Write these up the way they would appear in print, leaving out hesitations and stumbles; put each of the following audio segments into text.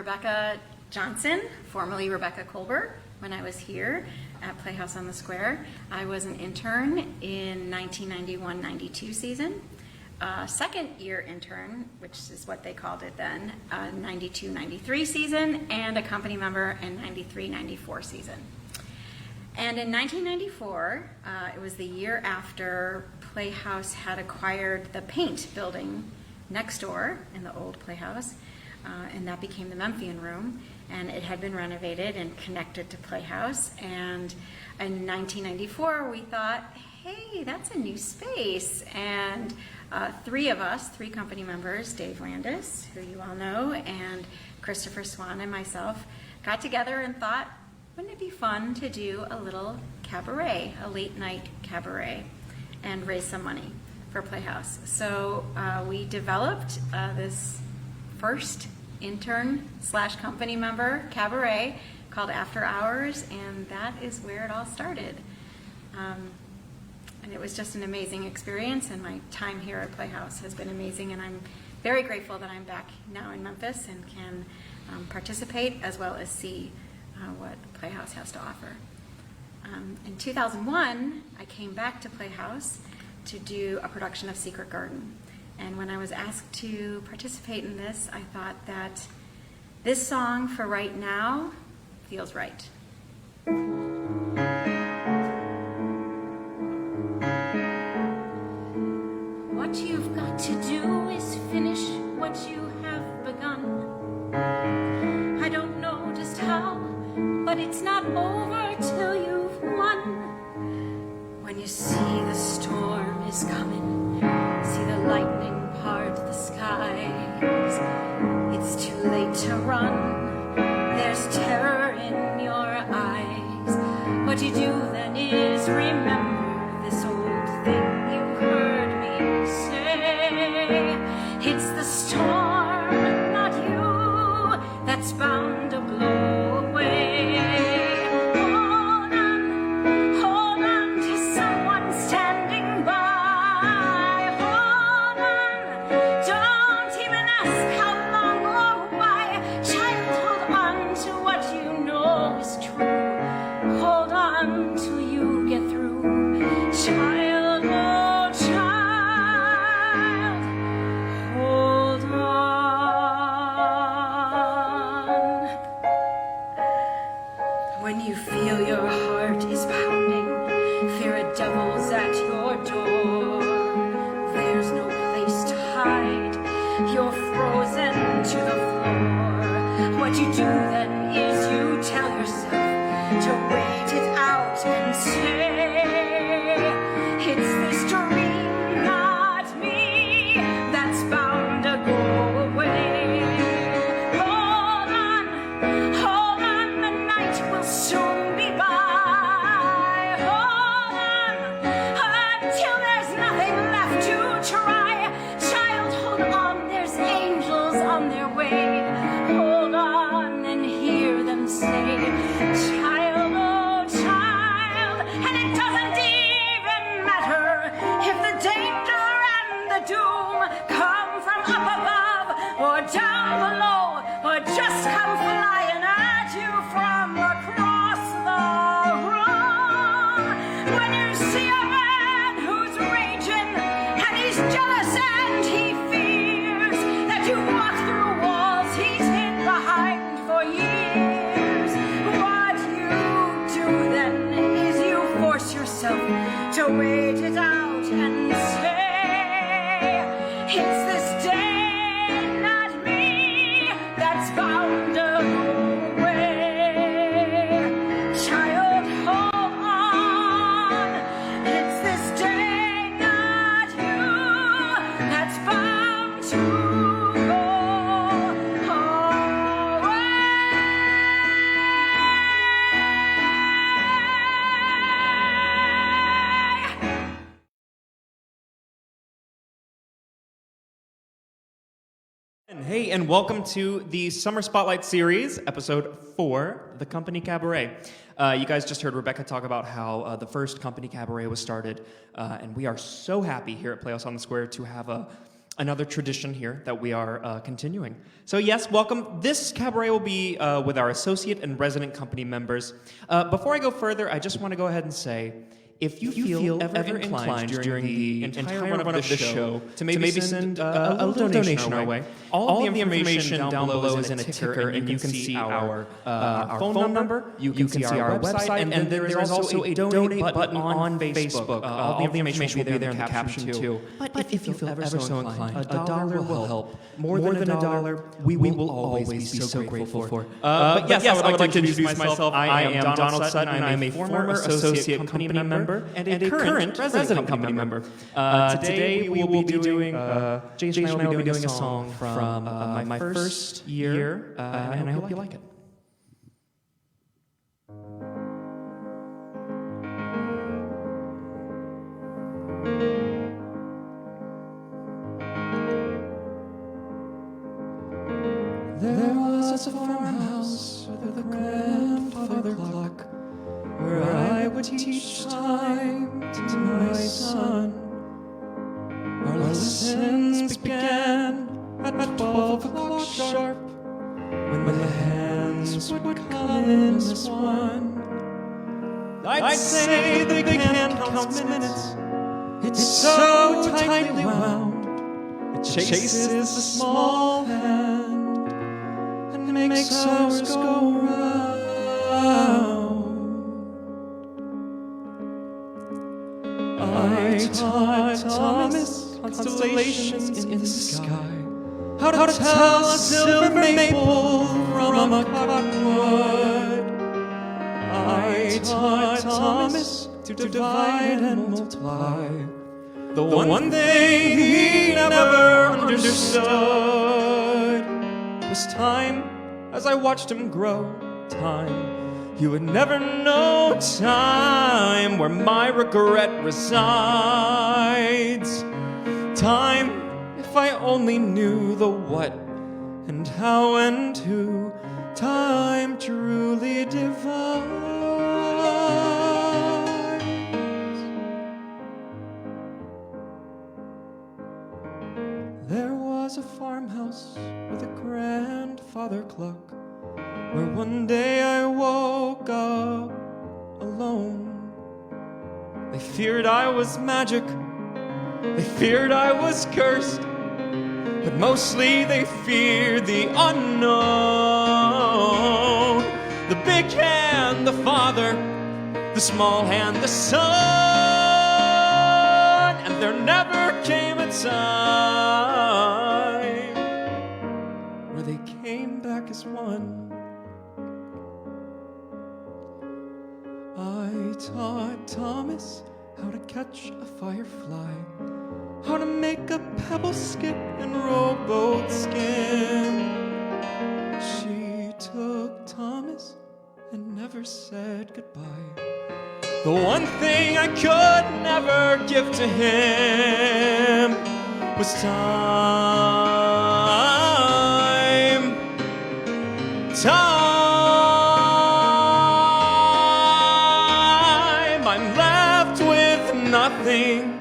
Rebecca Johnson, formerly Rebecca Colbert, when I was here at Playhouse on the Square. I was an intern in 1991-92 season, second year intern, which is what they called it then, 92-93 season, and a company member in 93-94 season. And in 1994, it was the year after Playhouse had acquired the Paint building next door in the old Playhouse, and that became the Memphian Room, and it had been renovated and connected to Playhouse. And in 1994, we thought, hey, that's a new space. And three of us, three company members, Dave Landis, who you all know, and Christopher Swan and myself, got together and thought, wouldn't it be fun to do a little cabaret, a late night cabaret, and raise some money for Playhouse? So we developed this first intern / company member cabaret called After Hours, and that is where it all started. And it was just an amazing experience, and my time here at Playhouse has been amazing, and I'm very grateful that I'm back now in Memphis and can participate as well as see what Playhouse has to offer. In 2001, I came back to Playhouse to do a production of Secret Garden. And when I was asked to participate in this, I thought that this song for right now feels right. What you've got to do is finish what you have begun. I don't know just how, but it's not over till you've won. When you see the storm is coming, see the lightning part the skies, it's too late to run, there's terror in your eyes. What you do then is remember this old thing you heard me say. It's the storm, not you, that's bound to blow away. Hey, and welcome to the Summer Spotlight Series, Episode 4, The Company Cabaret. You guys just heard Rebecca talk about how the first Company Cabaret was started, and we are so happy here at Playhouse on the Square to have a another tradition here that we are continuing. So yes, welcome. This cabaret will be with our associate and resident company members. Before I go further, I just want to go ahead and say, if you feel ever inclined during the entire run of the show to maybe send a little donation our way, all of the information down below is in a ticker, and you can see our phone number, you can see our website, and then there is also a donate button on Facebook. All the information will be there in the caption too. But if you feel ever so inclined, a dollar will help. More than a dollar, we will always be so grateful for. But yes, I would like to introduce myself. I am Donald Sutton, and I am a former associate company member and a current resident company member. Today we will be doing, Jason and I will be doing a song from my first year, and I hope you like it. There was a farmhouse with a grandfather clock, where I would teach time to my son. Our lessons began at 12 o'clock sharp, when the hands would come in as one. I'd say they can't count minutes, it's so tightly wound. It chases the small hand and makes ours go round. I taught Thomas constellations in the sky, how to tell a silver maple from a cottonwood. I taught Thomas to divide and multiply, the one thing he never understood was time. As I watched him grow, time. You would never know time, where my regret resides. Time, if I only knew the what and how and who time truly divides. There was a farmhouse with a grandfather clock, where one day I woke up alone. They feared I was magic, they feared I was cursed, but mostly they feared the unknown. The big hand, the father, the small hand, the son. And there never came a time where they came back as one. I taught Thomas how to catch a firefly, how to make a pebble skip in rowboat skin. She took Thomas and never said goodbye. The one thing I could never give to him was time. Time. I'm left with nothing.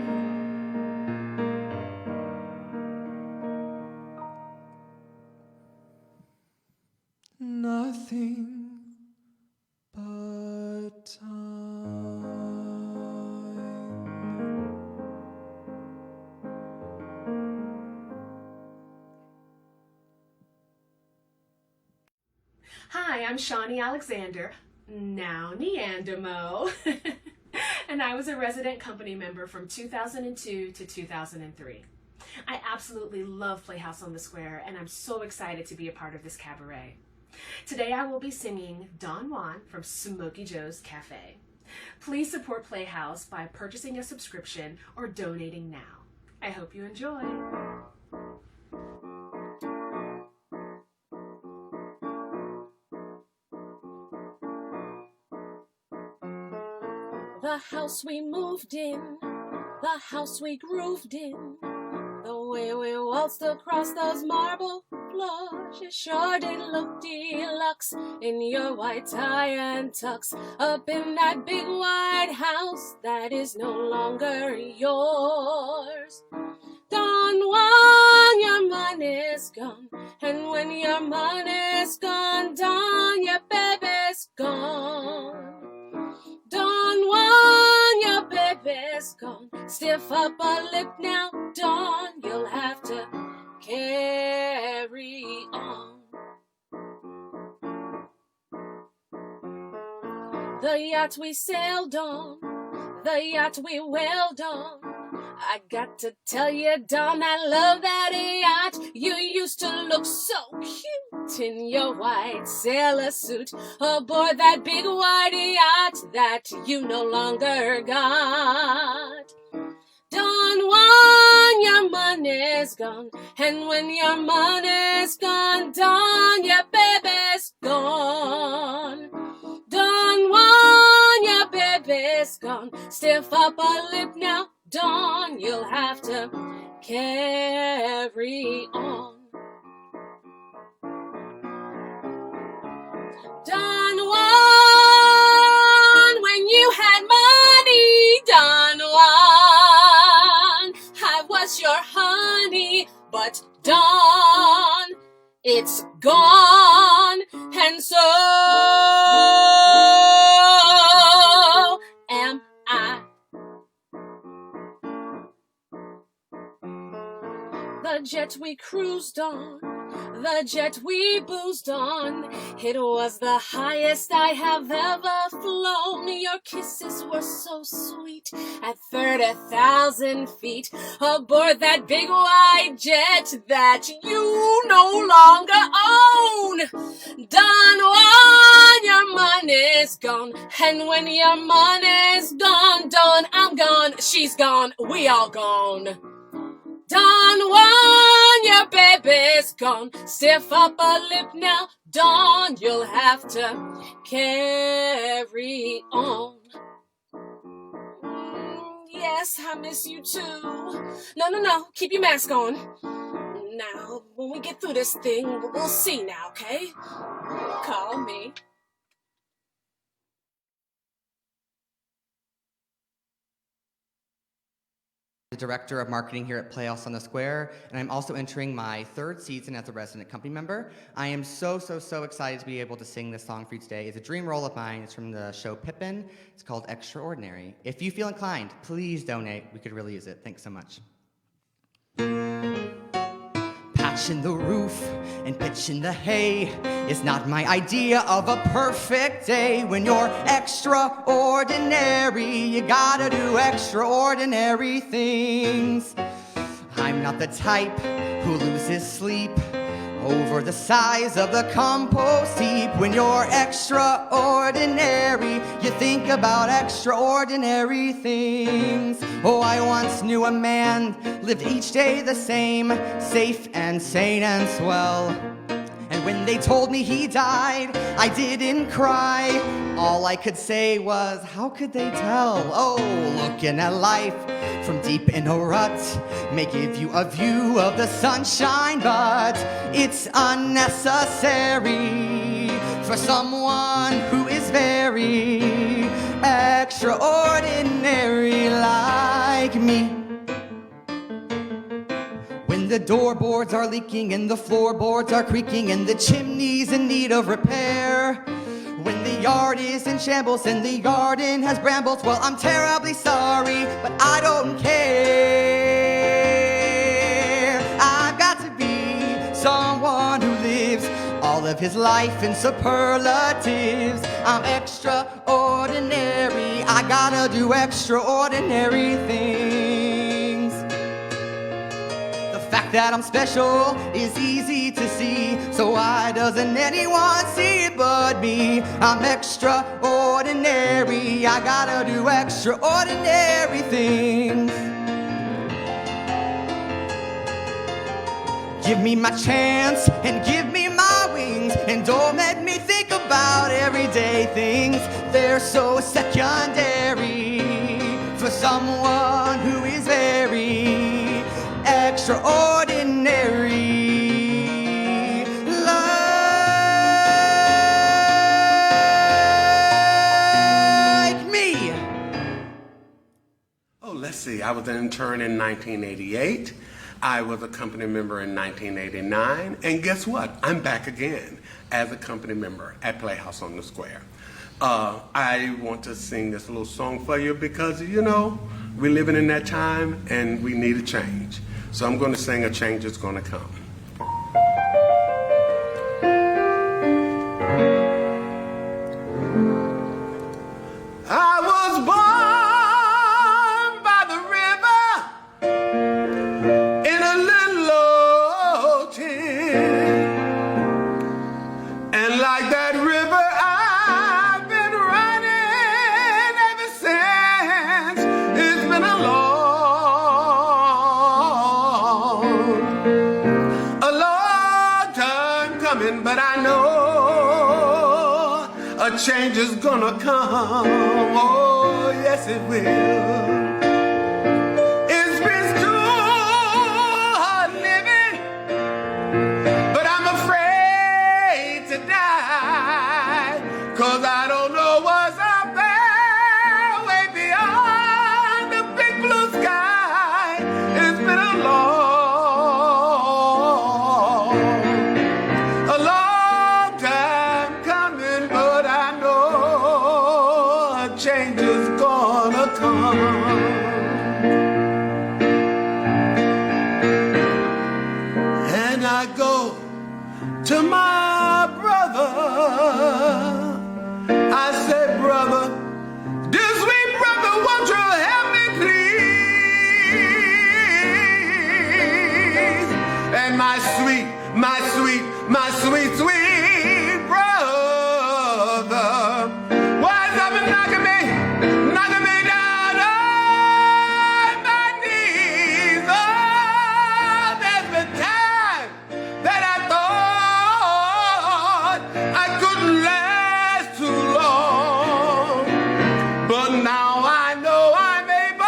Nothing but time. Hi, I'm Shawnee Alexander, now Neandermo, and I was a resident company member from 2002 to 2003. I absolutely love Playhouse on the Square, and I'm so excited to be a part of this cabaret. Today I will be singing Don Juan from Smokey Joe's Cafe. Please support Playhouse by purchasing a subscription or donating now. I hope you enjoy. The house we moved in, the house we grooved in, the way we waltzed across those marble floors, you sure did look deluxe in your white tie and tux, up in that big white house that is no longer yours. Don Juan, your money's gone. And when your money's gone, Don, your baby's gone. Don Juan, your baby's gone. Stiff upper lip now, Don, you'll have to carry on. The yacht we sailed on, the yacht we wailed on. I got to tell you, Don, I love that yacht. You used to look so cute in your white sailor suit aboard that big white yacht that you no longer got. Don Juan, your money's gone, and when your money's gone, Don, your baby's gone. Don Juan, your baby's gone. Stiff upper lip now, Don, you'll have to carry on. Don Juan, when you had money, Don Juan, I was your honey, but Don, it's gone, and so am I. The jet we cruised on, the jet we boozed on, it was the highest I have ever flown. Your kisses were so sweet at 30,000 feet aboard that big white jet that you no longer own. Don Juan, your money's gone, and when your money's gone, Don, I'm gone, she's gone, we all gone. Don Juan, your baby's gone. Stiff upper lip now, Don, you'll have to carry on. Yes, I miss you too. No, keep your mask on. Now, when we get through this thing, we'll see now, okay? Call me. The Director of Marketing here at Playhouse on the Square, and I'm also entering my 3rd season as a resident company member. I am so excited to be able to sing this song for you today. It's a dream role of mine. It's from the show Pippin. It's called Extraordinary. If you feel inclined, please donate. We could really use it. Thanks so much. Patching the roof and pitching the hay is not my idea of a perfect day. When you're extraordinary, you gotta do extraordinary things. I'm not the type who loses sleep over the size of the compost heap. When you're extraordinary, you think about extraordinary things. Oh, I once knew a man, lived each day the same, safe and sane and swell. And when they told me he died, I didn't cry. All I could say was, how could they tell? Oh, looking at life from deep in a rut may give you a view of the sunshine, but it's unnecessary for someone who is very extraordinary like me. When the doorboards are leaking and the floorboards are creaking and the chimney's in need of repair, when the yard is in shambles and the garden has brambles, well, I'm terribly sorry, but I don't care. I've got to be someone who lives all of his life in superlatives. I'm extraordinary. I gotta do extraordinary things. The fact that I'm special is easy to see, so why doesn't anyone see it but me? I'm extraordinary. I gotta do extraordinary things. Give me my chance and give me my wings, and don't let me think about everyday things. They're so secondary for someone who is very extraordinary like me. Oh, let's see. I was an intern in 1988. I was a company member in 1989, and guess what? I'm back again as a company member at Playhouse on the Square. I want to sing this little song for you because, you know, we're living in that time and we need a change. So I'm going to sing A Change Is Gonna Come. I was born by the river in a little old tin, and like that river I've been running ever since. It's been a long time coming, but I know a change is gonna come. Oh, yes it will. It's been too hard living, but I'm afraid to die, 'cause I don't know what's up there way beyond the big blue sky. It's been a long time coming, but I know a change is gonna come. And I go to my brother, I say, brother, dear sweet brother, won't you help me please? And my sweet sweet brother, why is up and knocking me down on my knees? Oh, there's been time that I thought I couldn't last too long, but now I know I'm able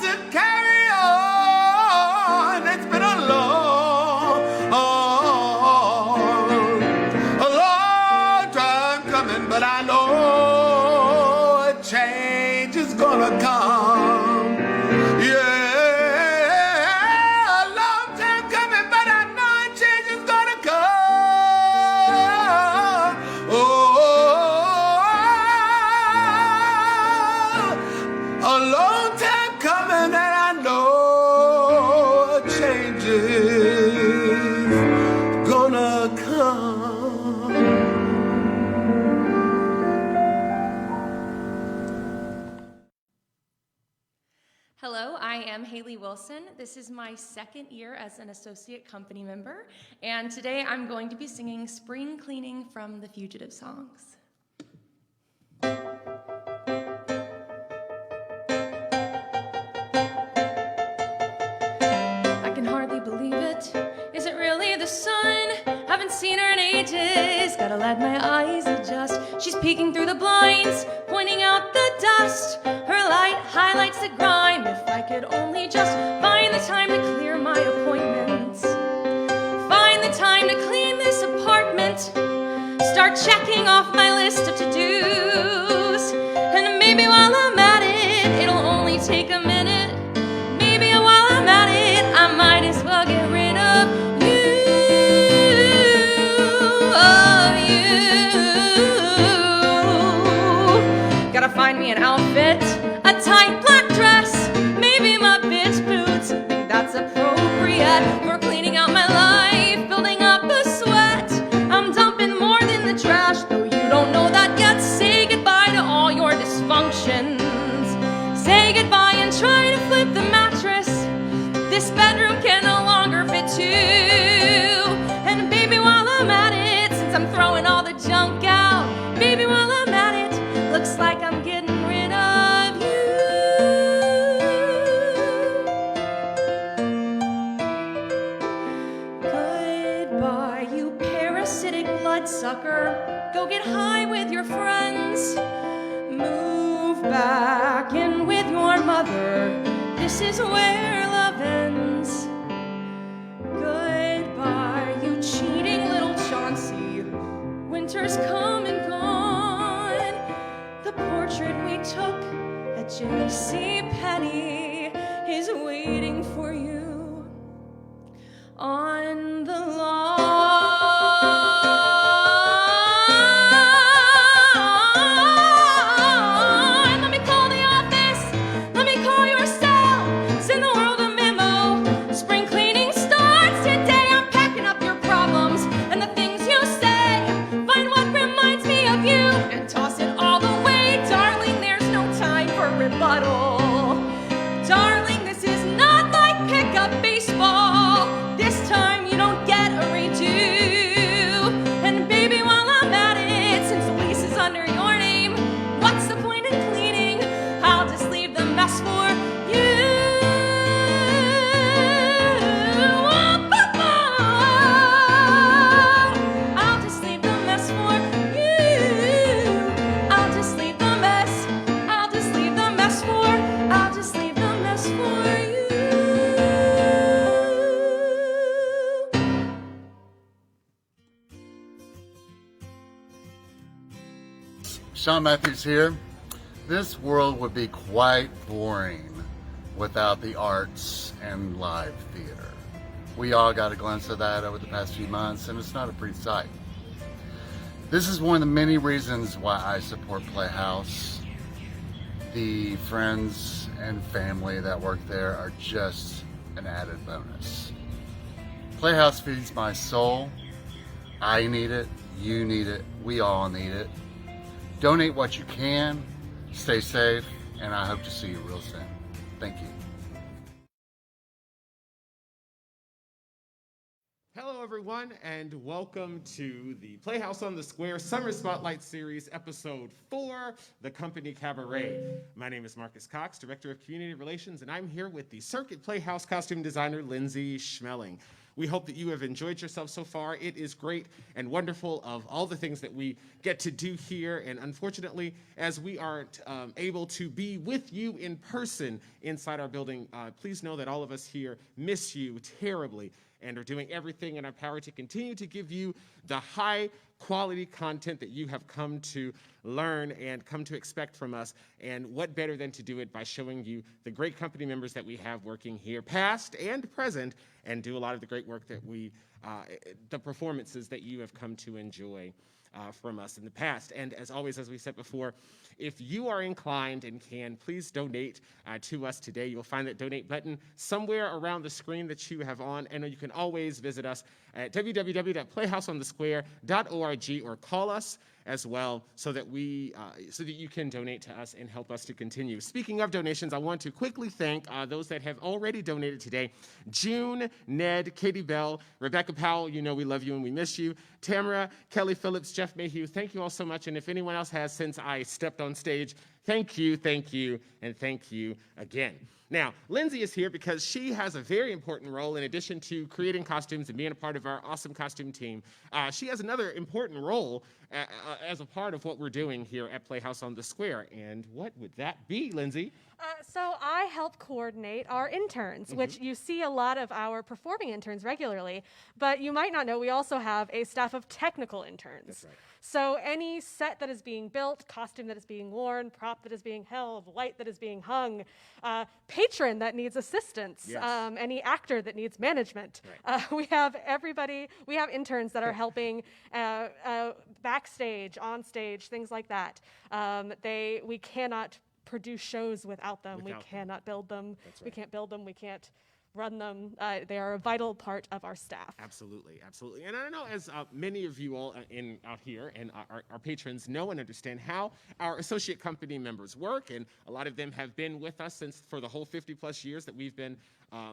to carry on. It's been a long time coming, but I know a change is gonna come. Yeah, a long time coming, but I know a change is gonna come. Oh, a long time coming, and I know a change is gonna come. Hello, I am Haley Wilson. This is my second year as an associate company member, and today I'm going to be singing Spring Cleaning from the Fugitive Songs. I can hardly believe it. Is it really the sun? Haven't seen her in ages. Gotta let my eyes adjust. She's peeking through the blinds, pointing out the dust. Her light highlights the grime. If I could only just find the time to clear my appointments, find the time to clean this apartment, start checking off my list of to-dos. And maybe while I'm at it, it'll only take a minute. Maybe while I'm at it, I might as well get rid of you. Gotta find me an outfit, a tight black dress, maybe my bitch boots. Think that's appropriate for cleaning out my life, building up a sweat. I'm dumping more than the trash, though you don't know that yet. Say goodbye to all your dysfunctions. Say goodbye and try to flip the mattress. This bedroom can no longer fit two. And baby, while I'm at it, since I'm throwing all the junk out, baby, while I'm at it, looks like I'm getting rid of you. Goodbye, you parasitic bloodsucker. Go get high with your friends. Move back in with your mother. This is where love ends. Goodbye, you cheating little Chauncey. Winter's come and gone. The portrait we took at J.C. Penney is waiting for you on the lawn. Let me call the office, let me call your cell, send the world a memo. Spring cleaning starts today. I'm packing up your problems and the things you say. Find what reminds me of you and toss it all away. Darling, there's no time for rebuttal. Darling, this is not like pickup baseball. This time you don't get a redo. And baby, while I'm at it, since the lease is under your name, what's the point in cleaning? I'll just leave the mess for you. I'll just leave the mess for you. I'll just leave the mess. I'll just leave the mess for. I'll just leave the mess for you. Sean Matthews here. This world would be quite boring without the arts and live theater. We all got a glimpse of that over the past few months, and it's not a pretty sight. This is one of the many reasons why I support Playhouse. The friends and family that work there are just an added bonus. Playhouse feeds my soul. I need it, you need it, we all need it. Donate what you can, stay safe, and I hope to see you real soon. Thank you. Hello, everyone, and welcome to the Playhouse on the Square Summer Spotlight Series, Episode 4, The Company Cabaret. My name is Marcus Cox, Director of Community Relations, and I'm here with the Circuit Playhouse costume designer, Lindsay Schmeling. We hope that you have enjoyed yourself so far. It is great and wonderful of all the things that we get to do here, and unfortunately, as we aren't able to be with you in person inside our building, please know that all of us here miss you terribly and are doing everything in our power to continue to give you the high quality content that you have come to learn and come to expect from us. And what better than to do it by showing you the great company members that we have working here, past and present, and do a lot of the great work that the performances that you have come to enjoy from us in the past. And as always, as we said before, if you are inclined and can, please donate to us today. You'll find that donate button somewhere around the screen that you have on, and you can always visit us at www.playhouseonthesquare.org or call us as well, so that you can donate to us and help us to continue. Speaking of donations, I want to quickly thank those that have already donated today: June, Ned, Katie Bell, Rebecca Powell. You know we love you and we miss you. Tamara, Kelly Phillips, Jeff Mayhew. Thank you all so much. And if anyone else has since I stepped on stage, thank you, and thank you again. Now, Lindsay is here because she has a very important role in addition to creating costumes and being a part of our awesome costume team. She has another important role as a part of what we're doing here at Playhouse on the Square. And what would that be, Lindsay? So I help coordinate our interns, which you see a lot of our performing interns regularly, but you might not know we also have a staff of technical interns. That's right. So any set that is being built, costume that is being worn, prop that is being held, light that is being hung, patron that needs assistance, Yes. any actor that needs management. Right. We have everybody, we have interns that are helping backstage, on stage, things like that. We cannot produce shows without them. We cannot build them. That's We right. can't build them. We can't run them. They are a vital part of our staff. Absolutely. And I know, as many of you all out here and our patrons know and understand how our associate company members work, and a lot of them have been with us for the whole 50 plus years that we've been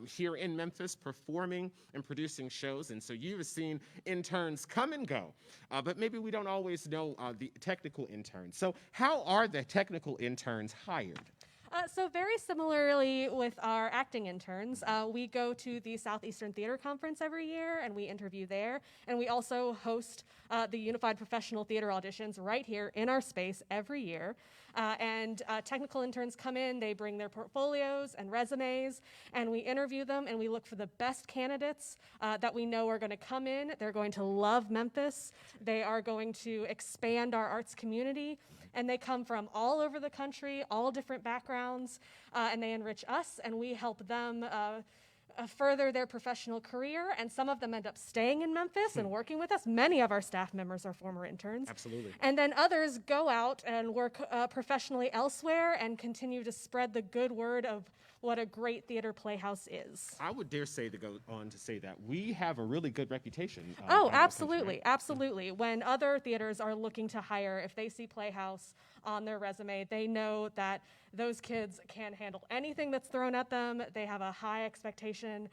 here in Memphis performing and producing shows. And so you've seen interns come and go, but maybe we don't always know the technical interns. So how are the technical interns hired? So very similarly with our acting interns, we go to the Southeastern Theater Conference every year and we interview there. And we also host the Unified Professional Theater auditions right here in our space every year. And technical interns come in, they bring their portfolios and resumes, and we interview them and we look for the best candidates that we know are going to come in. They're going to love Memphis. They are going to expand our arts community. And they come from all over the country, all different backgrounds. backgrounds, and they enrich us, and we help them further their professional career, and some of them end up staying in Memphis and working with us. Many of our staff members are former interns. Absolutely. And then others go out and work professionally elsewhere and continue to spread the good word of what a great theater playhouse is. I would dare say to go on to say that we have a really good reputation. Oh, around the absolutely, country, right? absolutely. When other theaters are looking to hire, if they see Playhouse on their resume, they know that those kids can handle anything that's thrown at them. They have a high expectation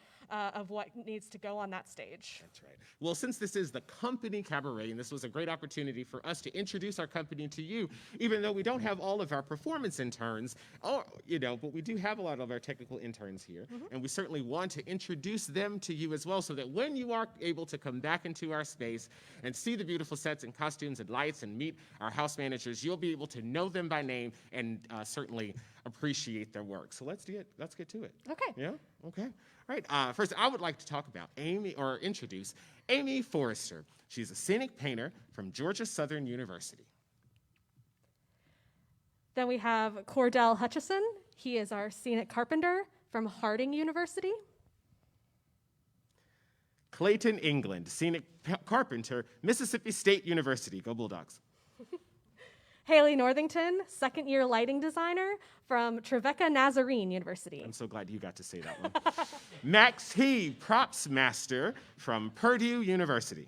of what needs to go on that stage. That's right. Well, since this is the company cabaret, and this was a great opportunity for us to introduce our company to you, even though we don't have all of our performance interns, but we do have a lot of our technical interns here, and we certainly want to introduce them to you as well, so that when you are able to come back into our space and see the beautiful sets and costumes and lights and meet our house managers, you'll be able to know them by name and certainly appreciate their work. So let's get to it. Okay. Yeah? Okay. All right. First, I would like to talk about introduce Amy Forrester. She's a scenic painter from Georgia Southern University. Then we have Cordell Hutchison. He is our scenic carpenter from Harding University. Clayton England, scenic carpenter, Mississippi State University. Go Bulldogs. Haley Northington, second-year lighting designer from Trevecca Nazarene University. I'm so glad you got to say that one. Max He, props master from Purdue University.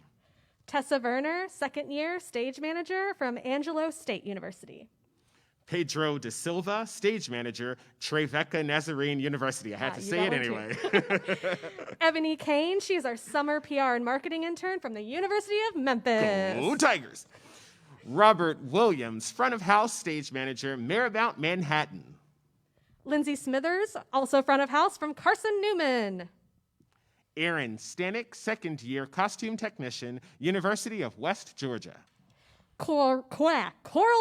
Tessa Werner, second-year stage manager from Angelo State University. Pedro De Silva, stage manager, Trevecca Nazarene University. I had to say it anyway. Ebony Kane, she's our summer PR and marketing intern from the University of Memphis. Go Tigers. Robert Williams, front of house stage manager, Marymount Manhattan. Lindsay Smithers, also front of house from Carson Newman. Aaron Stanek, second year costume technician, University of West Georgia. Coral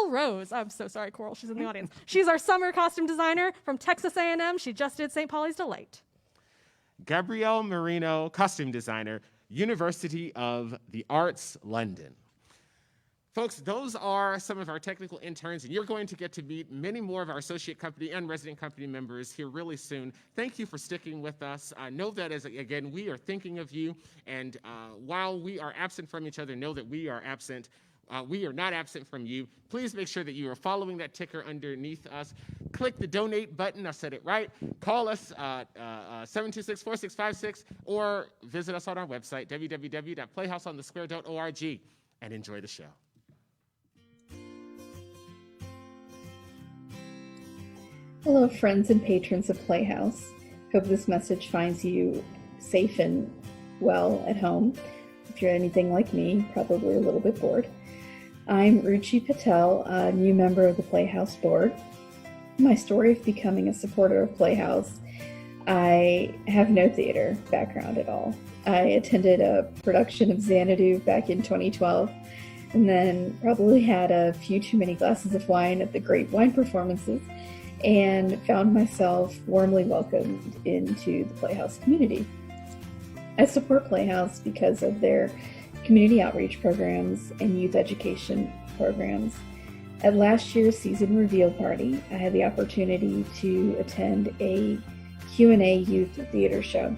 Rose, I'm so sorry, Coral, she's in the audience. She's our summer costume designer from Texas A&M. She just did St. Pauli's Delight. Gabrielle Marino, costume designer, University of the Arts, London. Folks, those are some of our technical interns, and you're going to get to meet many more of our associate company and resident company members here really soon. Thank you for sticking with us. Know that, again, we are thinking of you, and while we are absent from each other, know that we are absent. We are not absent from you. Please make sure that you are following that ticker underneath us. Click the donate button. I said it right. Call us 726-4656 or visit us on our website, www.playhouseonthesquare.org, and enjoy the show. Hello, friends and patrons of Playhouse. Hope this message finds you safe and well at home. If you're anything like me, probably a little bit bored. I'm Ruchi Patel, a new member of the Playhouse board. My story of becoming a supporter of Playhouse: I have no theater background at all. I attended a production of Xanadu back in 2012, and then probably had a few too many glasses of wine at the great wine performances, and found myself warmly welcomed into the Playhouse community. I support Playhouse because of their community outreach programs and youth education programs. At last year's season reveal party, I had the opportunity to attend a Q&A youth theater show.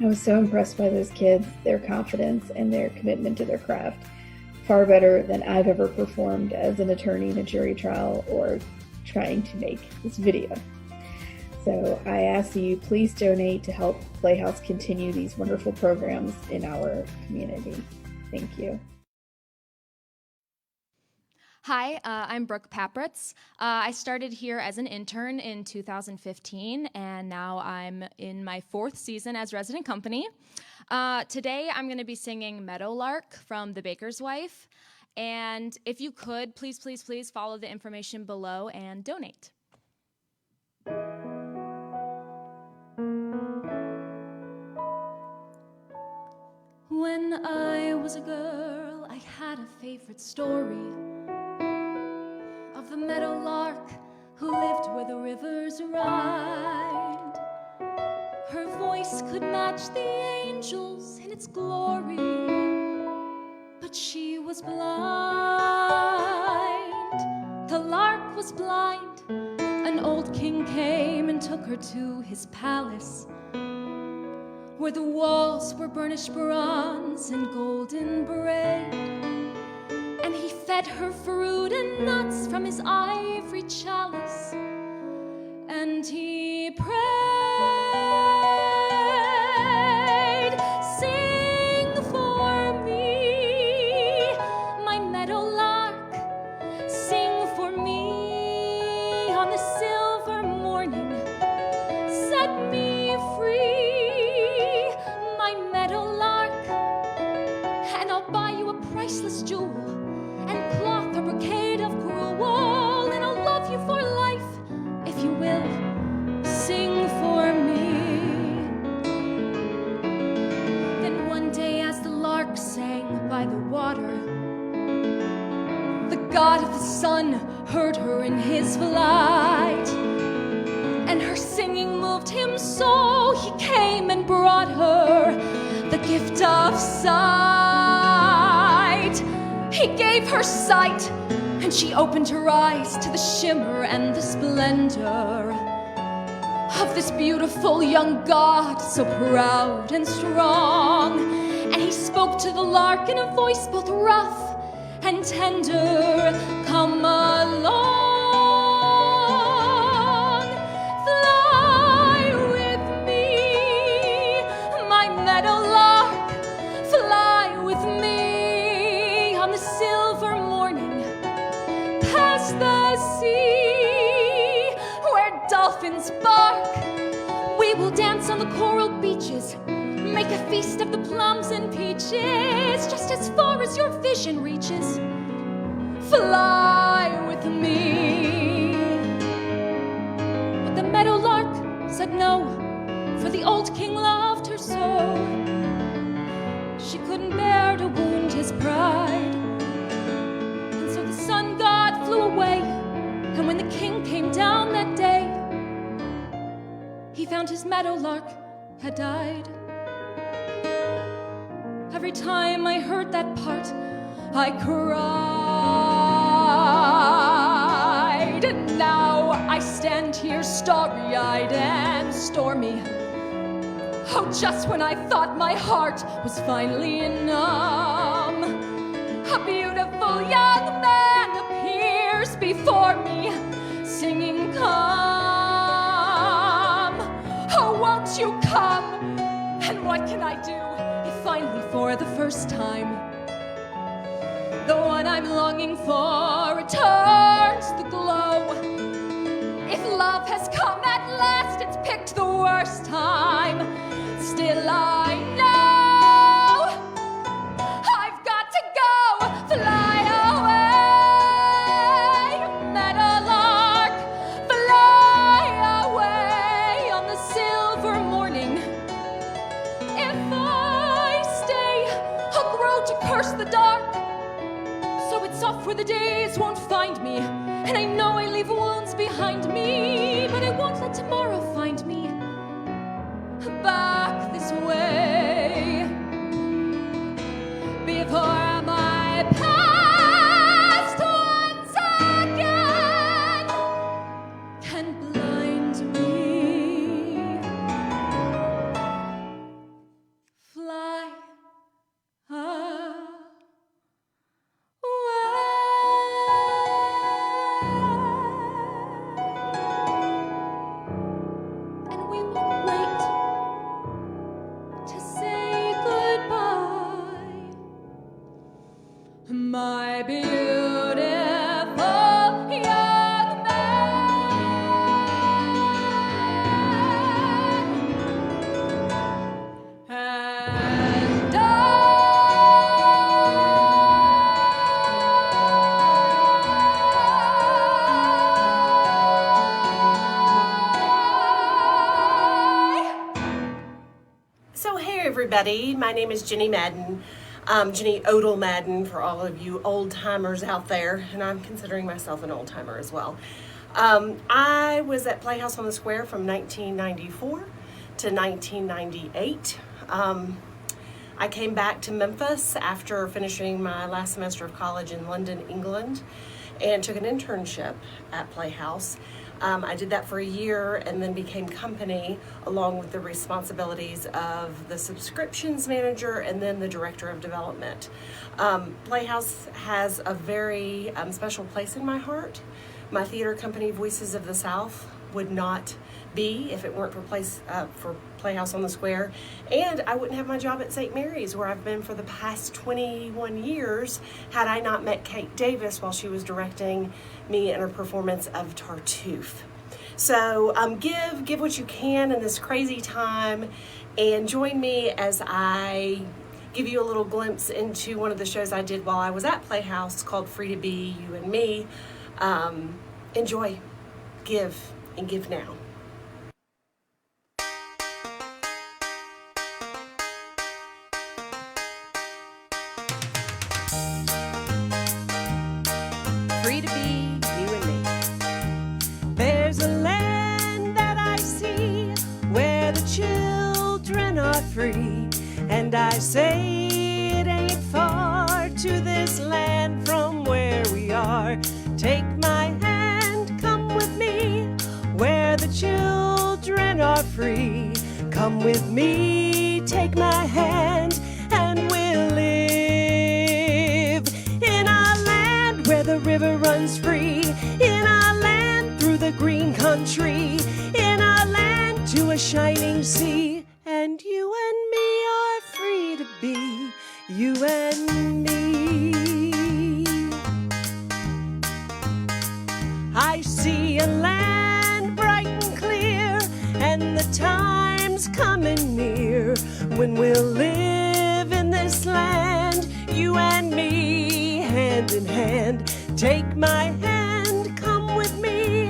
I was so impressed by those kids, their confidence, and their commitment to their craft. Far better than I've ever performed as an attorney in a jury trial or trying to make this video. So I ask you, please donate to help Playhouse continue these wonderful programs in our community. Thank you. Hi, I'm Brooke Papritz. I started here as an intern in 2015, and now I'm in my 4th season as resident company. Today, I'm going to be singing Meadowlark from The Baker's Wife. And if you could, please, please, please follow the information below and donate. When I was a girl, I had a favorite story of the meadowlark who lived where the rivers rhymed. Her voice could match the angels in its glory, but she was blind. The lark was blind. An old king came and took her to his palace, where the walls were burnished bronze and golden braid, and he fed her fruit and nuts from his ivory chalice, and he prayed, "Sing for me, my meadowlark, sing for me on the silver morning, set me free, my meadowlark, and I'll buy you a priceless jewel and cloth, a brocade of cruel wool, and I'll love you for life if you will sing for me." Then one day, as the lark sang by the water, the god of the sun heard her in his flight, and her singing moved him so he came and brought her the gift of sight. He gave her sight, and she opened her eyes to the shimmer and the splendor of this beautiful young god, so proud and strong. And he spoke to the lark in a voice both rough and tender, "Come along, fly with me, my meadowlark, fly with me on the silver morning, past the sea where dolphins bark. We will dance on the coral beaches, make a feast of the plums and peaches, just as far as your vision reaches. Fly with me." But the meadowlark said no, for the old king loved her so. She couldn't bear to wound his pride, and so the sun god flew away. And when the king came down that day, he found his meadowlark had died. Every time I heard that part, I cried. And now I stand here starry-eyed and stormy. Oh, just when I thought my heart was finally numb, a beautiful young man appears before me, singing, "Come, oh, won't you come?" And what can I do if finally for the first time the one I'm longing for returns the glow? If love has come at last, it's picked the worst time. Still I know I've got to go. Fly away, meadowlark, fly away on the silver morning. If I stay, I'll grow to curse the dark, so it's off where the days won't find me. And I know I leave wounds behind me, but I won't let tomorrow find me back this way. Before my past once again can blind me. Fly and we will wait to say goodbye, my beautiful young man. And So hey everybody, my name is Jenny Madden, Jenny Odell Madden for all of you old timers out there, and I'm considering myself an old timer as well. I was at Playhouse on the Square from 1994 to 1998. I came back to Memphis after finishing my last semester of college in London, England, and took an internship at Playhouse. I did that for a year and then became company, along with the responsibilities of the subscriptions manager and then the director of development. Playhouse has a very special place in my heart. My theater company, Voices of the South, would not be if it weren't for Playhouse on the Square. And I wouldn't have my job at St. Mary's, where I've been for the past 21 years, had I not met Kate Davis while she was directing me in her performance of Tartuffe. So give what you can in this crazy time, and join me as I give you a little glimpse into one of the shows I did while I was at Playhouse called Free to Be, You and Me. Enjoy, give, and give now. Free to be you and me. There's a land that I see where the children are free, and I say it ain't far to this land from where we are. Take my hand, come with me, where the children are free. Come with me, take my hand, and we'll live in our land where the river runs free, in our land through the green country, in our land to a shining sea. And you and me are free to be you and me. I see a land bright and clear, and the time's coming near when we'll live in this land, you and me, hand in hand. Take my hand, come with me,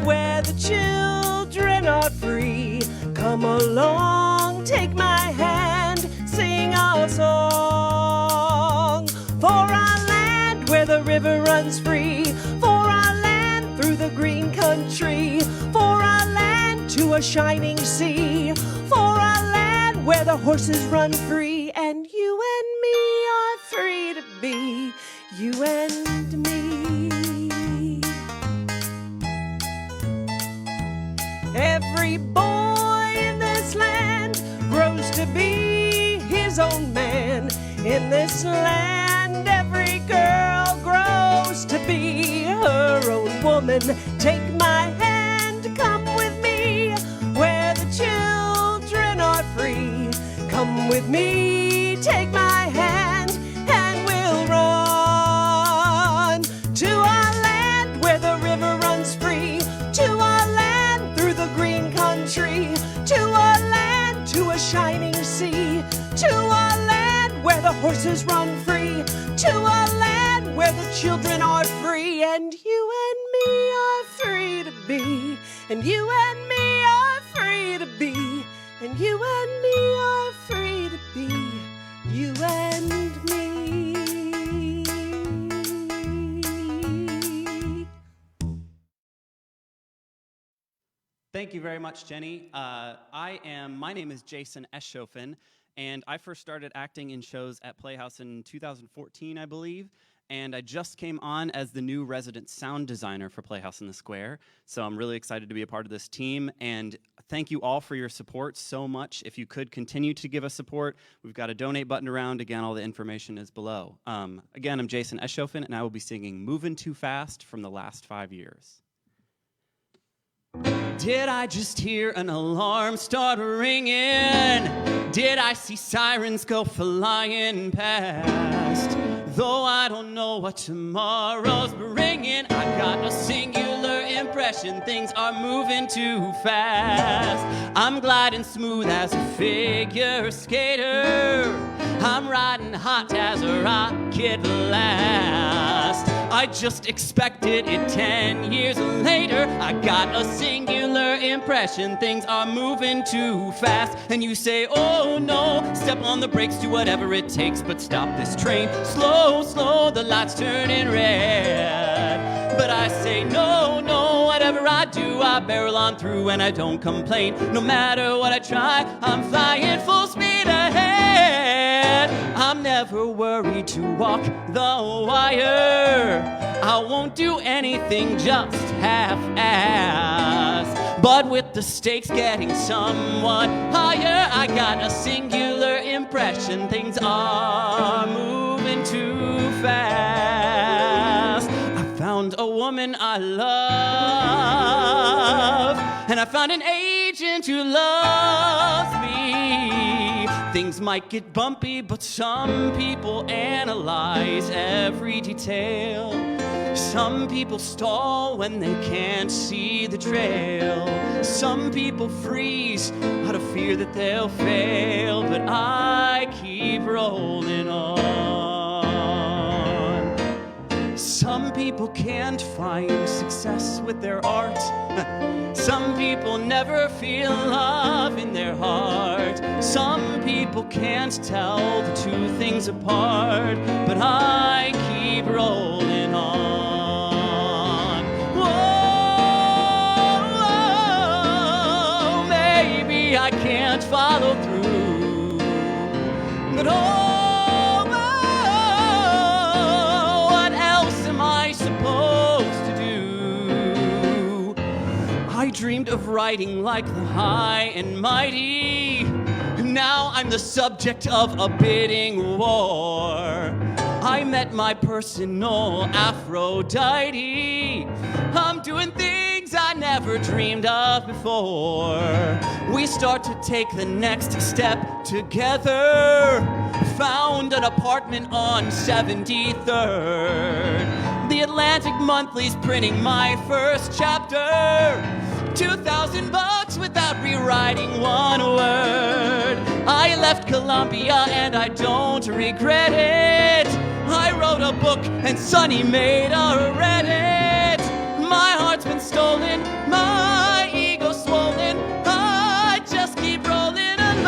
where the children are free. Come along, take my hand, sing our song. For our land where the river runs free, for our land through the green country, for our land to a shining sea, for our land where the horses run free. And you and me are free to be you and me. Every boy in this land grows to be his own man. In this land, every girl grows to be her own woman. Take my hand, come with me, where the children are free. Come with me, take my hand, and we'll run to our land where the river runs free, to our land through the green country, to our land to a shining sea, to our land where the horses run free, to our land where the children are free. And you and me are free to be, and you and me are free to be, and you and me are free to be you and me. Thank you very much, Jenny. My name is Jason Eschofen, and I first started acting in shows at Playhouse in 2014, I believe, and I just came on as the new resident sound designer for Playhouse on the Square, so I'm really excited to be a part of this team, and thank you all for your support so much. If you could continue to give us support, we've got a donate button around. Again, all the information is below. Again, I'm Jason Eschofen, and I will be singing Movin' Too Fast from the last 5 years. Did I just hear an alarm start ringing? Did I see sirens go flying past? Though I don't know what tomorrow's bringing, I got a singular impression things are moving too fast. I'm gliding smooth as a figure skater. I'm riding hot as a rocket last. I just expected it 10 years later. I got a singular impression things are moving too fast. And you say, oh no, step on the brakes, do whatever it takes, but stop this train. Slow, slow, the lights turning red. But I say, no, no, whatever I do, I barrel on through and I don't complain. No matter what I try, I'm flying full speed ahead. I'm never worried to walk the wire. I won't do anything just half-assed. But with the stakes getting somewhat higher, I got a singular impression things are moving too fast. I found a woman I love, and I found an agent who loves me. Things might get bumpy, but some people analyze every detail. Some people stall when they can't see the trail. Some people freeze out of fear that they'll fail, but I keep rolling on. Some people can't find success with their art. Some people never feel love in their heart. Some people can't tell the two things apart, but I keep rolling on. Whoa, maybe I can't follow through, but what else am I supposed to do? I dreamed of writing like the high and mighty. Now I'm the subject of a bidding war. I met my personal Aphrodite. I'm doing things I never dreamed of before. We start to take the next step together. Found an apartment on 73rd. The Atlantic Monthly's printing my first chapter. $2,000 without rewriting one word. I left Columbia and I don't regret it. I wrote a book and Sonny made a Reddit. My heart's been stolen, my ego swollen. I just keep rolling along,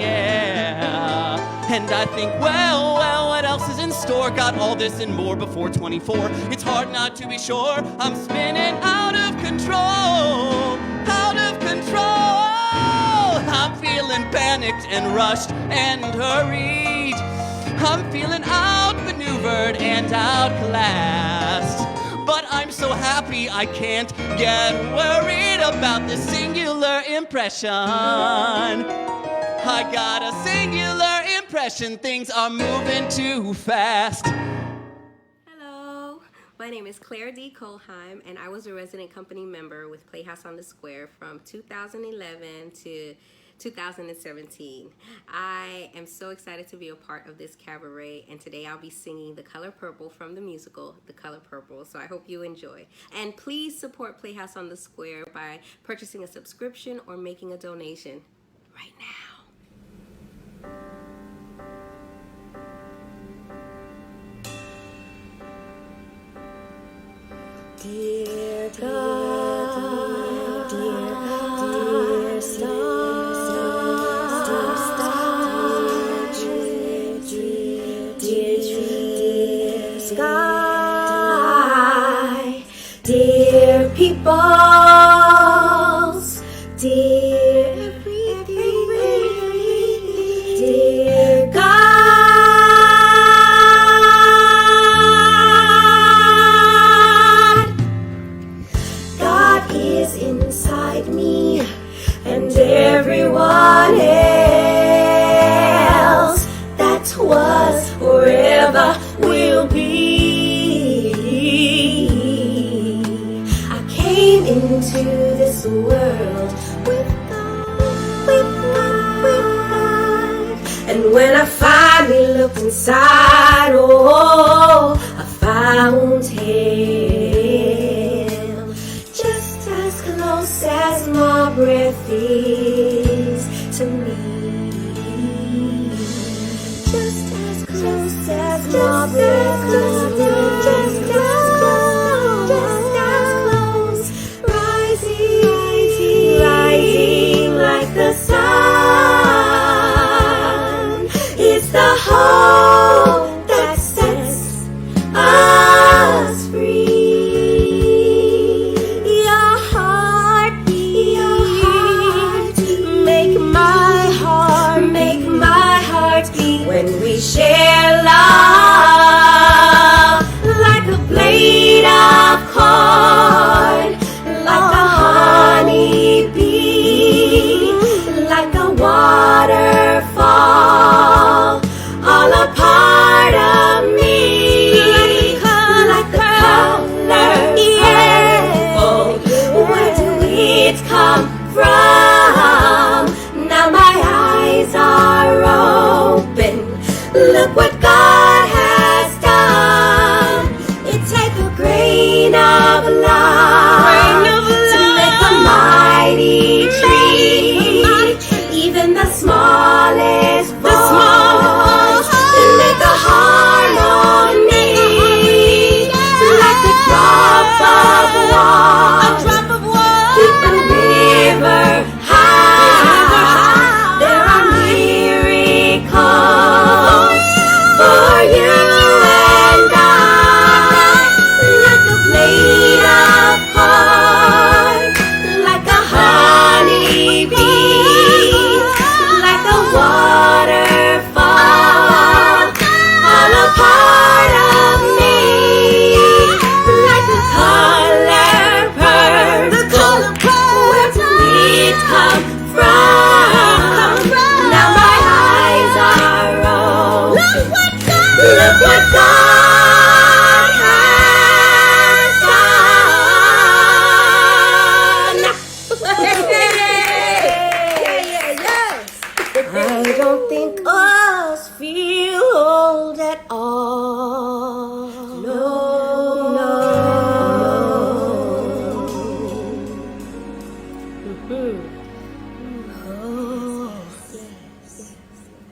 yeah. And I think, well, what else is in store? Got all this and more before 24. It's hard not to be sure. I'm spinning out of control, out of control. I'm feeling panicked and rushed and hurried. I'm feeling outmaneuvered and outclassed. But I'm so happy I can't get worried about this singular impression. I got a singular impression things are moving too fast. Hello, my name is Claire D. Kohlheim, and I was a resident company member with Playhouse on the Square from 2011 to 2017. I am so excited to be a part of this cabaret, and today I'll be singing The Color Purple from the musical The Color Purple, so I hope you enjoy. And please support Playhouse on the Square by purchasing a subscription or making a donation right now. Dear God, dear sky, dear peoples, dear everything, dear God. God is inside me and everyone else that was forever will be. I came into this world with God, and when I finally looked inside, oh, I found Him, just as close as my breath is to me. Just as close as my breath is, just as close, rising like the sun. It's the hope that sets us free. Your heartbeat hearts beat when we share love, like a blade of corn, like a honeybee, like a waterfall, all a part of me, like the color purple. Where do weeds come from? Now my eyes are open. Look what God has done. It takes a grain of love to make a mighty tree. Even the smallest voice can make a harmony, like a drop of water. Keep the river high. There are miracles for you and I, like a blade of corn, like a honeybee, like a waterfall, all a part of me, like the color purple. Where do weeds come from? Now my eyes are open. Look what God has done. I don't think us feel old at all. No.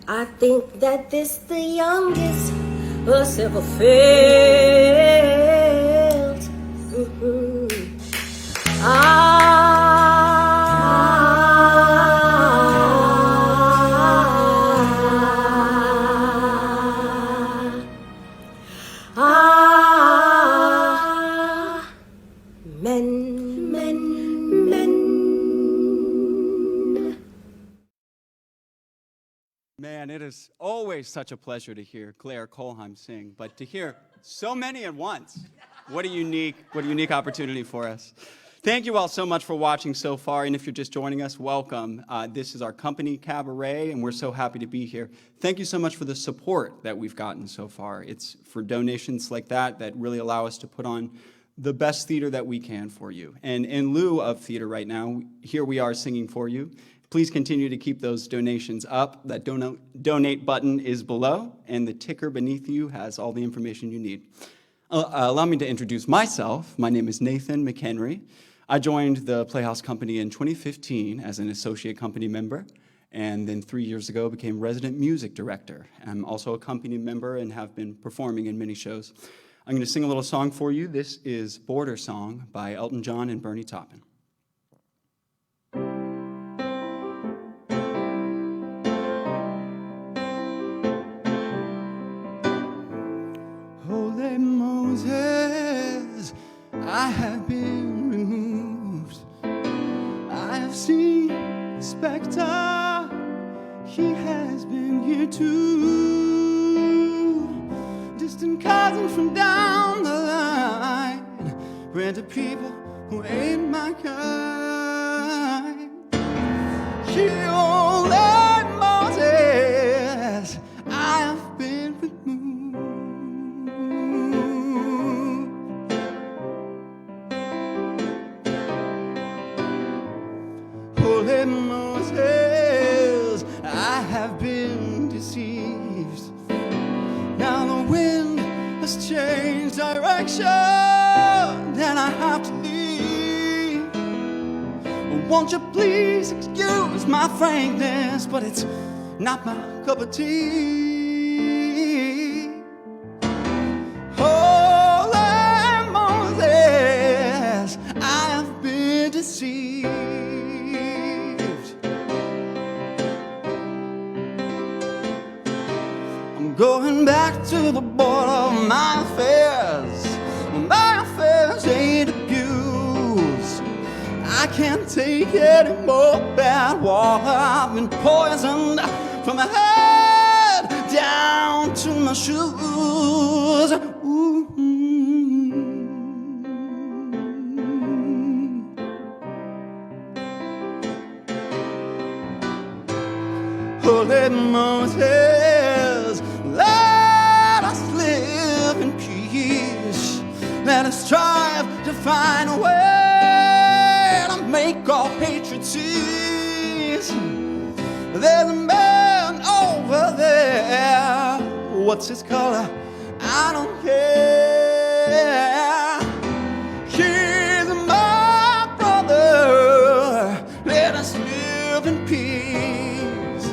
I think that this the youngest us ever felt. Man, it is always such a pleasure to hear Claire Kohlheim sing, but to hear so many at once, what a unique opportunity for us. Thank you all so much for watching so far, and if you're just joining us, welcome. This is our company cabaret, and we're so happy to be here. Thank you so much for the support that we've gotten so far. It's for donations like that really allow us to put on the best theater that we can for you. And in lieu of theater right now, here we are singing for you. Please continue to keep those donations up. That donate button is below, and the ticker beneath you has all the information you need. Allow me to introduce myself. My name is Nathan McHenry. I joined the Playhouse Company in 2015 as an associate company member, and then 3 years ago became resident music director. I'm also a company member and have been performing in many shows. I'm going to sing a little song for you. This is Border Song by Elton John and Bernie Taupin. Holy Moses, I have been removed. I have seen the spectre, he has been here too. Distant cousins from down the line, ran to people who ain't my kind. Holy Moses, I have been removed. Holy Moses, I have been deceived. Now the wind has changed direction, and I have to leave. Won't you please excuse my frankness, but it's not my cup of tea. Holy Moses, I have been deceived. I'm going back to the border of my affairs. My affairs ain't abused. I can't take any more bad water. I've been poisoned from my head my shoes. Ooh. Holy Moses, let us live in peace. Let us strive to find a way to make all hatred cease. There's a man over there. What's his color? I don't care. He's my brother. Let us live in peace.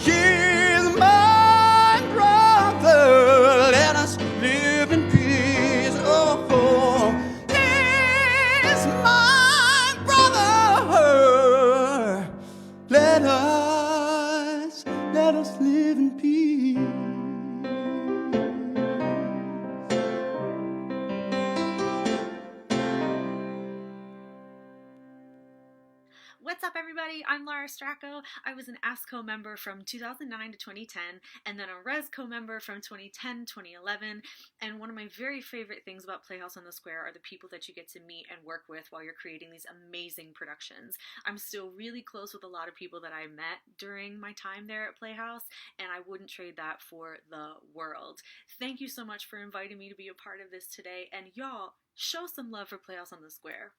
He's my brother. Let us live in peace. Oh, he's my brother. Let us live in peace. What's up, everybody? I'm Laura Stracco. I was an ASCO member from 2009 to 2010, and then a ResCo member from 2010 to 2011. And one of my very favorite things about Playhouse on the Square are the people that you get to meet and work with while you're creating these amazing productions. I'm still really close with a lot of people that I met during my time there at Playhouse, and I wouldn't trade that for the world. Thank you so much for inviting me to be a part of this today, and y'all, show some love for Playhouse on the Square.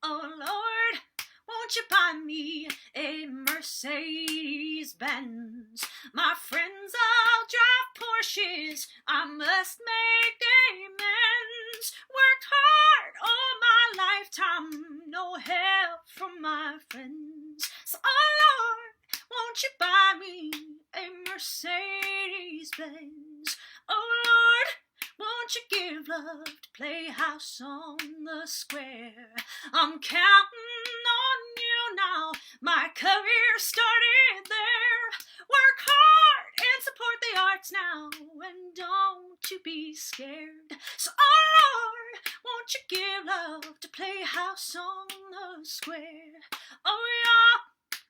Oh Lord, won't you buy me a Mercedes-Benz? My friends all drive Porsches, I must make amends. Worked hard all my lifetime, no help from my friends. So oh Lord, won't you buy me a Mercedes-Benz? Oh Lord, won't you give love to Playhouse on the Square? I'm counting on you now, my career started there. Work hard and support the arts now, and don't you be scared. So oh Lord, won't you give love to Playhouse on the Square? Oh yeah,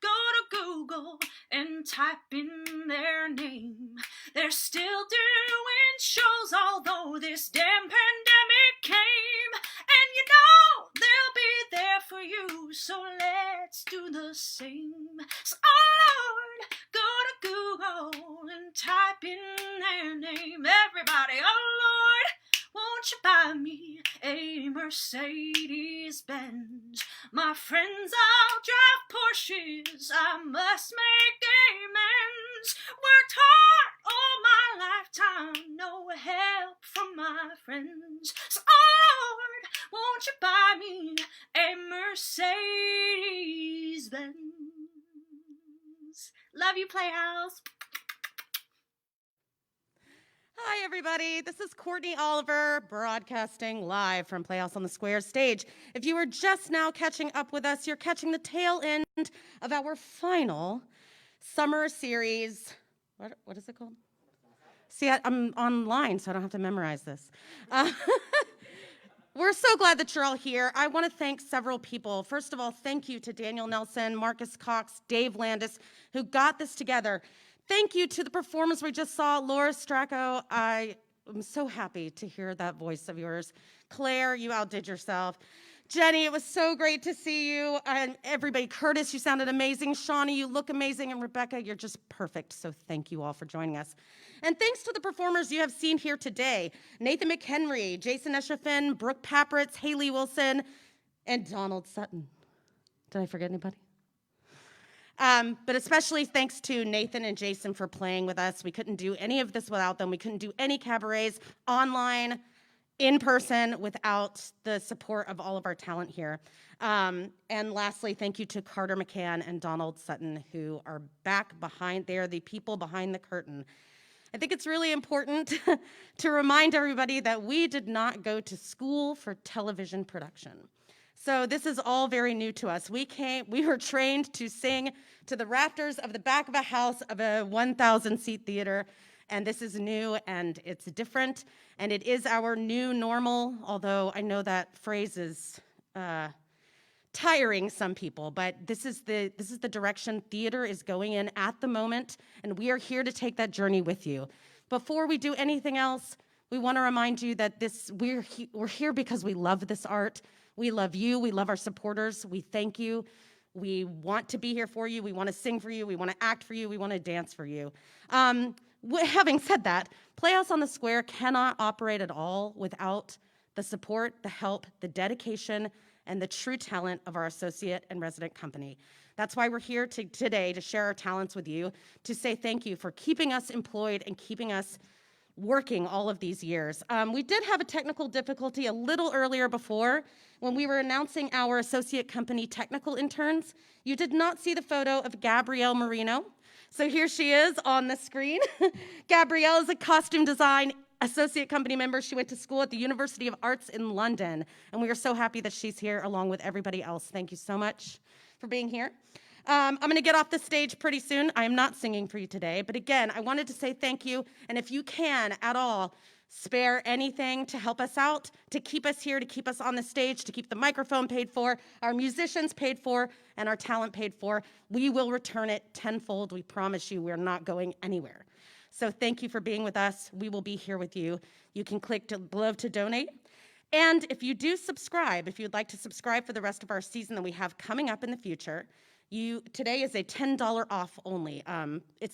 go to Google and type in their name. They're still doing shows, although this damn pandemic came. And you know they'll be there for you, so let's do the same. So oh Lord, go to Google and type in their name. Everybody, oh Lord, won't you buy me a Mercedes-Benz? My friends all drive Porsches, I must make amends. Worked hard all my lifetime, no help from my friends. So oh Lord, won't you buy me a Mercedes-Benz? Love you, Playhouse. Hi, everybody. This is Courtney Oliver, broadcasting live from Playhouse on the Square stage. If you are just now catching up with us, you're catching the tail end of our final summer series. What is it called? See, I'm online, so I don't have to memorize this. We're so glad that you're all here. I want to thank several people. First of all, thank you to Daniel Nelson, Marcus Cox, Dave Landis, who got this together. Thank you to the performers we just saw, Laura Stracco. I am so happy to hear that voice of yours. Claire, you outdid yourself. Jenny, it was so great to see you. And everybody, Curtis, you sounded amazing. Shawnee, you look amazing. And Rebecca, you're just perfect. So thank you all for joining us. And thanks to the performers you have seen here today, Nathan McHenry, Jason Eschafin, Brooke Papritz, Haley Wilson, and Donald Sutton. Did I forget anybody? But especially thanks to Nathan and Jason for playing with us. We couldn't do any of this without them. We couldn't do any cabarets online, in person, without the support of all of our talent here. And lastly, thank you to Carter McCann and Donald Sutton, who are back behind. They are the people behind the curtain. I think it's really important to remind everybody that we did not go to school for television production. So this is all very new to us. We were trained to sing to the rafters of the back of a house of a 1,000-seat theater, and this is new and it's different, and it is our new normal, although I know that phrase is tiring some people, but this is the direction theater is going in at the moment, and we are here to take that journey with you. Before we do anything else, we want to remind you that we're here because we love this art. We love you. We love our supporters. We thank you. We want to be here for you. We want to sing for you. We want to act for you. We want to dance for you. Having said that, Playhouse on the Square cannot operate at all without the support, the help, the dedication, and the true talent of our associate and resident company. That's why we're here today to share our talents with you, to say thank you for keeping us employed and keeping us working all of these years. We did have a technical difficulty a little earlier before when we were announcing our associate company technical interns. You did not see the photo of Gabrielle Marino. So here she is on the screen. Gabrielle is a costume design associate company member. She went to school at the University of Arts in London, and we are so happy that she's here along with everybody else. Thank you so much for being here. I'm going to get off the stage pretty soon. I am not singing for you today, but again, I wanted to say thank you, and if you can at all, spare anything to help us out, to keep us here, to keep us on the stage, to keep the microphone paid for, our musicians paid for, and our talent paid for, we will return it tenfold. We promise you we're not going anywhere. So thank you for being with us. We will be here with you. You can click below to donate. And if you do subscribe, if you'd like to subscribe for the rest of our season that we have coming up in the future, today is a $10 off only.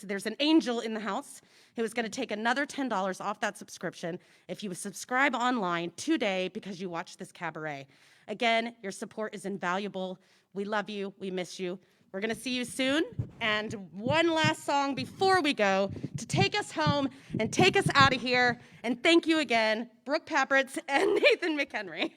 There's an angel in the house who is going to take another $10 off that subscription if you subscribe online today because you watch this cabaret. Again, your support is invaluable. We love you. We miss you. We're going to see you soon. And one last song before we go to take us home and take us out of here. And thank you again, Brooke Papritz and Nathan McHenry.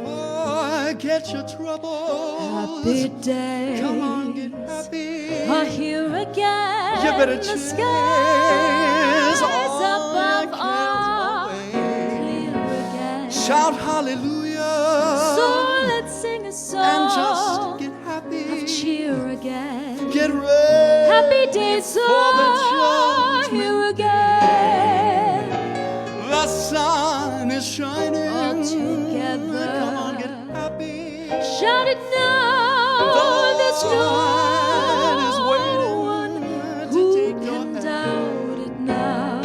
Forget your troubles. Happy days Come on, get happy. are here again. You better The chase skies all above your all cares away. clear again. Shout hallelujah. So let's sing a song And just get happy. of cheer again. Get ready. Happy days for are the judgment here again. The sun is shining. All together. Come on, get happy. Shout it now. There's no one who can doubt it now.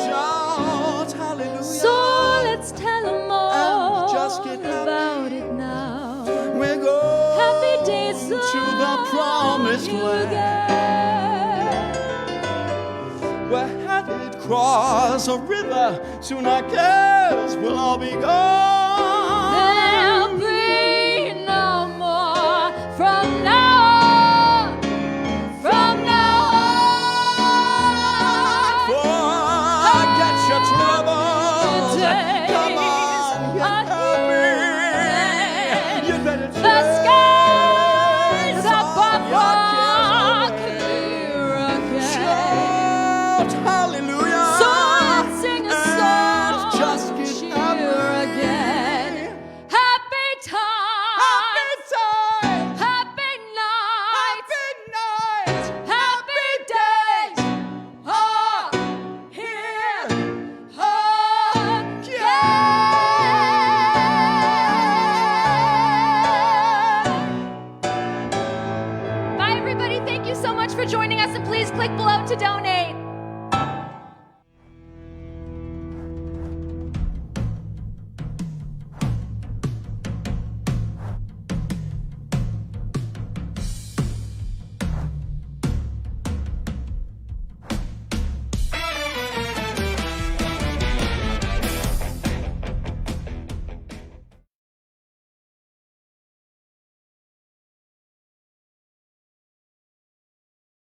Shout hallelujah. So let's tell them all And just get about it now. We're going Happy days to the promised land. We're headed across a river. Soon I guess we'll all be gone. There'll be no more from now on. From now on. Forget your troubles. Days Come on, get are happy. You better The skies chase above all all your cares clear again. Shout hallelujah. So let's sing a And song just of get cheer happy. again. Happy times. Happy nights. Happy days are here again. Bye, everybody. Thank you so much for joining us, and please click below to donate.